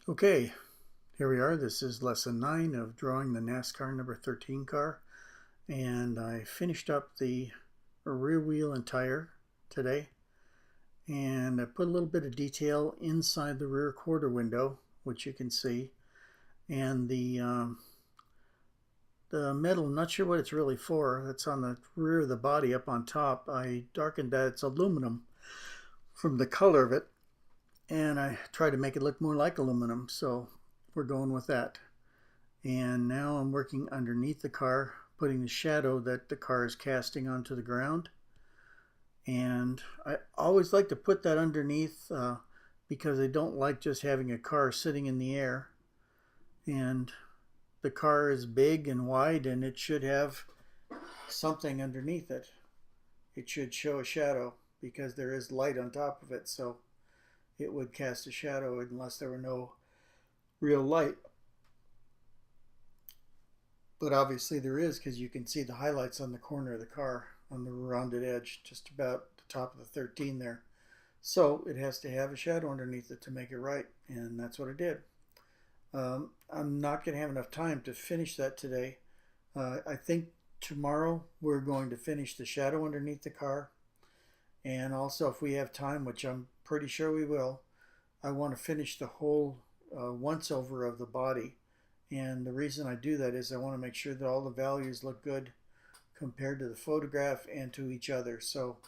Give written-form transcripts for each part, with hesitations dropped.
Okay, here we are. This is lesson 9 of drawing the NASCAR number 13 car. And I finished up the rear wheel and tire today. And I put a little bit of detail inside the rear quarter window, which you can see. And the metal, I'm not sure what it's really for. It's on the rear of the body up on top. I darkened that. It's aluminum from the color of it. And I tried to make it look more like aluminum. So we're going with that. And now I'm working underneath the car, putting the shadow that the car is casting onto the ground. And I always like to put that underneath because I don't like just having a car sitting in the air. And the car is big and wide, and it should have something underneath it. It should show a shadow because there is light on top of it, so it would cast a shadow unless there were no real light. But obviously there is, because you can see the highlights on the corner of the car on the rounded edge, just about the top of the 13 there. So it has to have a shadow underneath it to make it right, and that's what I did. I'm not going to have enough time to finish that today. I think tomorrow we're going to finish the shadow underneath the car, and also if we have time, which I'm pretty sure we will, I want to finish the whole once over of the body. And the reason I do that is I want to make sure that all the values look good compared to the photograph and to each other. So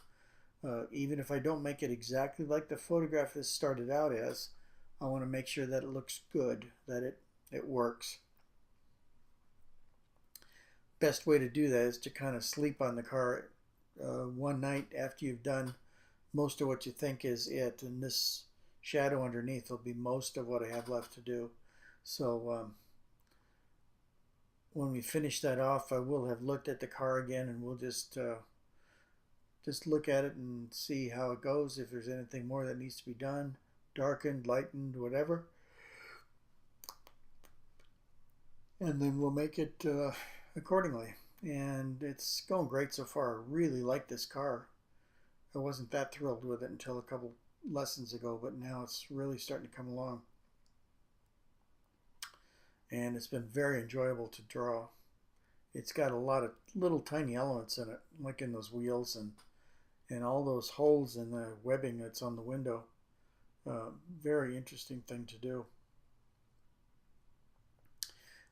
even if I don't make it exactly like the photograph is started out as, I want to make sure that it looks good, that it works. Best way to do that is to kind of sleep on the car one night after you've done most of what you think is it. And this shadow underneath will be most of what I have left to do. So when we finish that off, I will have looked at the car again, and we'll just look at it and see how it goes. If there's anything more that needs to be done, darkened, lightened, whatever, and then we'll make it accordingly. And it's going great so far. I really like this car. I wasn't that thrilled with it until a couple lessons ago, but now it's really starting to come along. And it's been very enjoyable to draw. It's got a lot of little tiny elements in it, like in those wheels and all those holes in the webbing that's on the window. Very interesting thing to do.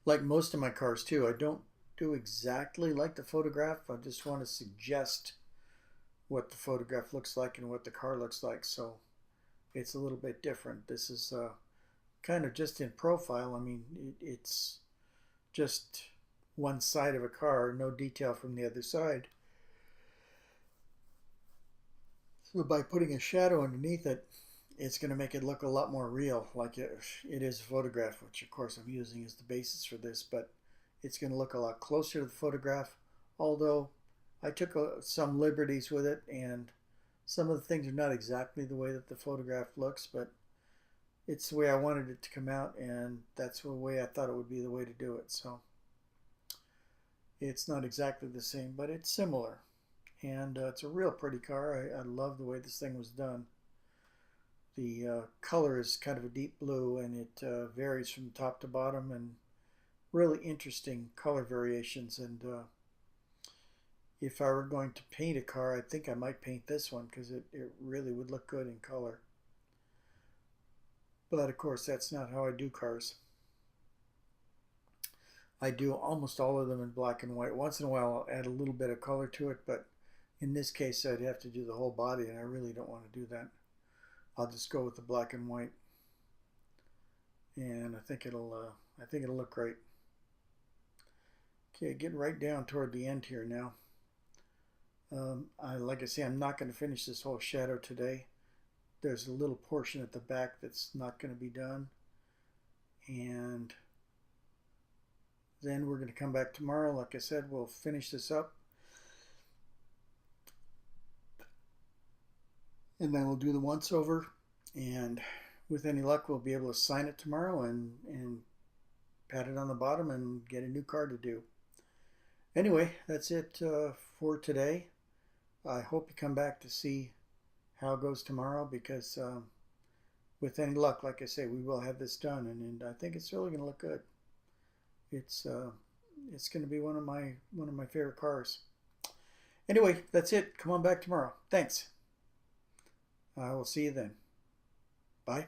Like most of my cars too, I don't do exactly like the photograph. I just want to suggest what the photograph looks like and what the car looks like, so it's a little bit different. This is kind of just in profile. I mean, it's just one side of a car, no detail from the other side. So by putting a shadow underneath it, it's going to make it look a lot more real, like it is a photograph, which of course I'm using as the basis for this, but it's going to look a lot closer to the photograph, although I took some liberties with it, and some of the things are not exactly the way that the photograph looks, but it's the way I wanted it to come out, and that's the way I thought it would be the way to do it. So it's not exactly the same, but it's similar. And it's a real pretty car. I love the way this thing was done. The color is kind of a deep blue, and it varies from top to bottom, and really interesting color variations. And if I were going to paint a car, I think I might paint this one because it really would look good in color. But of course, that's not how I do cars. I do almost all of them in black and white. Once in a while, I'll add a little bit of color to it, but in this case, I'd have to do the whole body, and I really don't want to do that. I'll just go with the black and white, and I think it'll look great. Okay, getting right down toward the end here now. Like I say, I'm not going to finish this whole shadow today. There's a little portion at the back that's not going to be done, and then we're going to come back tomorrow. Like I said, we'll finish this up, and then we'll do the once over, and with any luck we'll be able to sign it tomorrow and pat it on the bottom and get a new car to do. Anyway, that's it for today. I hope you come back to see how it goes tomorrow, because with any luck, like I say, we will have this done, and I think it's really going to look good. It's it's going to be one of my favorite cars. Anyway, that's it. Come on back tomorrow. Thanks. I will see you then. Bye.